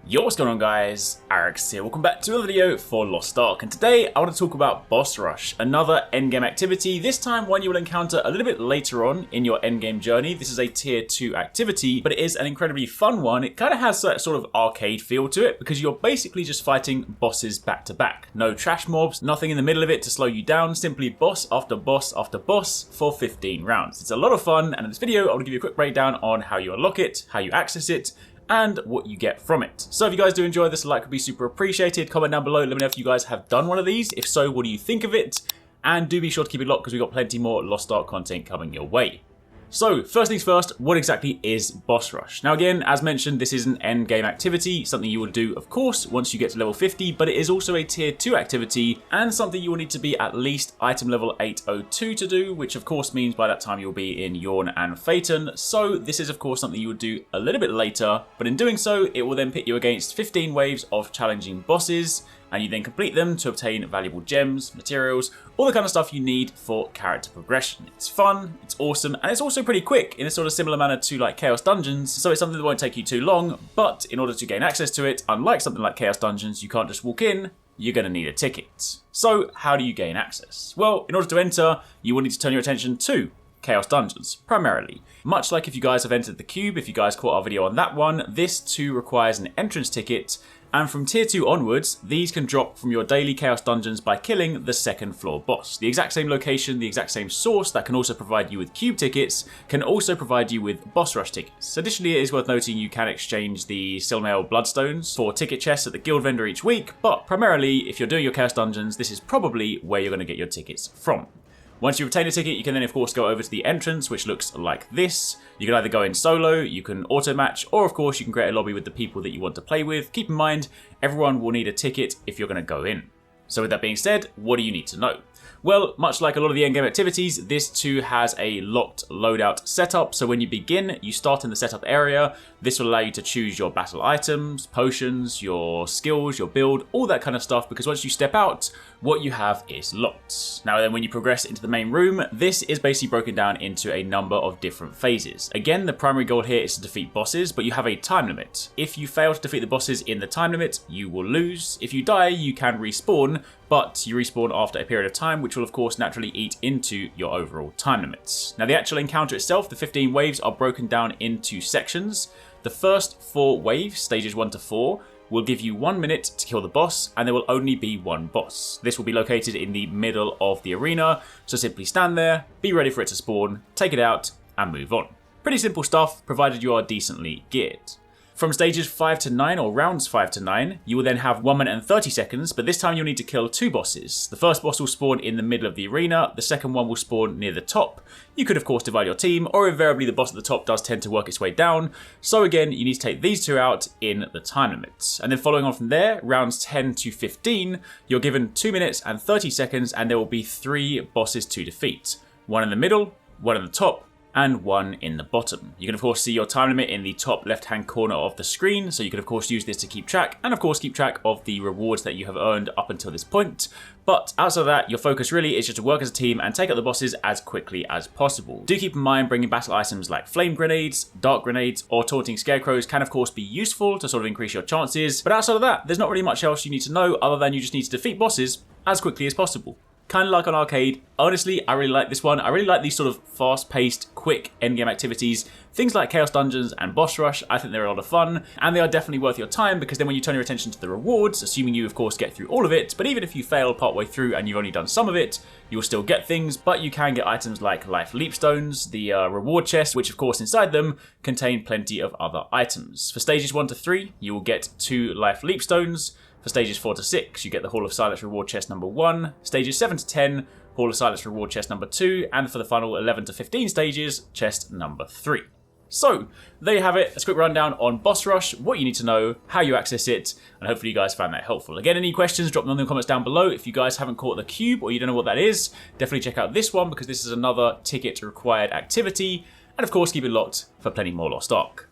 Yo, what's going on guys? HyperX here, welcome back to another video for Lost Ark, and today I want to talk about Boss Rush, another endgame activity, this time one you will encounter a little bit later on in your endgame journey. This is a tier 2 activity, but it is an incredibly fun one. It kind of has that sort of arcade feel to it, because you're basically just fighting bosses back to back. No trash mobs, nothing in the middle of it to slow you down, simply boss after boss after boss for 15 rounds. It's a lot of fun, and in this video I want to give you a quick breakdown on how you unlock it, how you access it, and what you get from it. So if you guys do enjoy this, a like would be super appreciated. Comment down below, let me know if you guys have done one of these. If so, what do you think of it? And do be sure to keep it locked because we've got plenty more Lost Ark content coming your way. So, first things first, what exactly is Boss Rush? Now again, as mentioned, this is an end game activity, something you will do, of course, once you get to level 50, but it is also a tier 2 activity, and something you will need to be at least item level 802 to do, which of course means by that time you'll be in Yorn and Phaeton, so this is of course something you would do a little bit later, but in doing so, it will then pit you against 15 waves of challenging bosses, and you then complete them to obtain valuable gems, materials, all the kind of stuff you need for character progression. It's fun, it's awesome, and it's also pretty quick in a sort of similar manner to like Chaos Dungeons, so it's something that won't take you too long, but in order to gain access to it, unlike something like Chaos Dungeons, you can't just walk in, you're going to need a ticket. So how do you gain access? Well, in order to enter, you will need to turn your attention to Chaos Dungeons, primarily. Much like if you guys have entered the Cube, if you guys caught our video on that one, this too requires an entrance ticket, and from tier 2 onwards, these can drop from your daily Chaos Dungeons by killing the second floor boss. The exact same location, the exact same source that can also provide you with Cube tickets, can also provide you with Boss Rush tickets. Additionally, it is worth noting you can exchange the Silmail Bloodstones for ticket chests at the guild vendor each week, but primarily, if you're doing your Chaos Dungeons, this is probably where you're going to get your tickets from. Once you obtain a ticket, you can then of course go over to the entrance, which looks like this. You can either go in solo, you can auto match, or of course you can create a lobby with the people that you want to play with. Keep in mind, everyone will need a ticket if you're going to go in. So with that being said, what do you need to know? Well, much like a lot of the endgame activities, this too has a locked loadout setup. So when you begin, you start in the setup area. This will allow you to choose your battle items, potions, your skills, your build, all that kind of stuff, because once you step out, what you have is locked. Now then, when you progress into the main room, this is basically broken down into a number of different phases. Again, the primary goal here is to defeat bosses, but you have a time limit. If you fail to defeat the bosses in the time limit, you will lose. If you die, you can respawn, but you respawn after a period of time, which will of course naturally eat into your overall time limits. Now the actual encounter itself, the 15 waves, are broken down into sections. The first 4 waves, stages 1 to 4, will give you 1 minute to kill the boss, and there will only be one boss. This will be located in the middle of the arena, so simply stand there, be ready for it to spawn, take it out, and move on. Pretty simple stuff, provided you are decently geared. From stages 5 to 9, or rounds 5 to 9, you will then have 1 minute and 30 seconds, but this time you'll need to kill 2 bosses. The first boss will spawn in the middle of the arena, the second one will spawn near the top. You could of course divide your team, or invariably the boss at the top does tend to work its way down, so again you need to take these 2 out in the time limit. And then following on from there, rounds 10 to 15, you're given 2 minutes and 30 seconds, and there will be 3 bosses to defeat. 1 in the middle, 1 in the top, and 1 in the bottom. You can of course see your time limit in the top left hand corner of the screen, so you can of course use this to keep track, and of course keep track of the rewards that you have earned up until this point. But outside of that, your focus really is just to work as a team and take out the bosses as quickly as possible. Do keep in mind bringing battle items like flame grenades, dark grenades, or taunting scarecrows can of course be useful to sort of increase your chances, but outside of that, there's not really much else you need to know other than you just need to defeat bosses as quickly as possible. Kind of like on arcade. Honestly, I really like this one. I really like these sort of fast-paced, quick endgame activities. Things like Chaos Dungeons and Boss Rush, I think they're a lot of fun, and they are definitely worth your time, because then when you turn your attention to the rewards, assuming you of course get through all of it, but even if you fail partway through and you've only done some of it, you'll still get things, but you can get items like life leap stones, the reward chest, which of course inside them contain plenty of other items. For stages 1 to 3, you will get 2 life leap stones. For stages 4 to 6, you get the Hall of Silence reward chest number 1. Stages 7 to 10, Hall of Silence reward chest number 2. And for the final 11 to 15 stages, chest number 3. So, there you have it, a quick rundown on Boss Rush, what you need to know, how you access it, and hopefully you guys found that helpful. Again, any questions, drop them in the comments down below. If you guys haven't caught the Cube or you don't know what that is, definitely check out this one, because this is another ticket required activity. And of course, keep it locked for plenty more Lost Ark.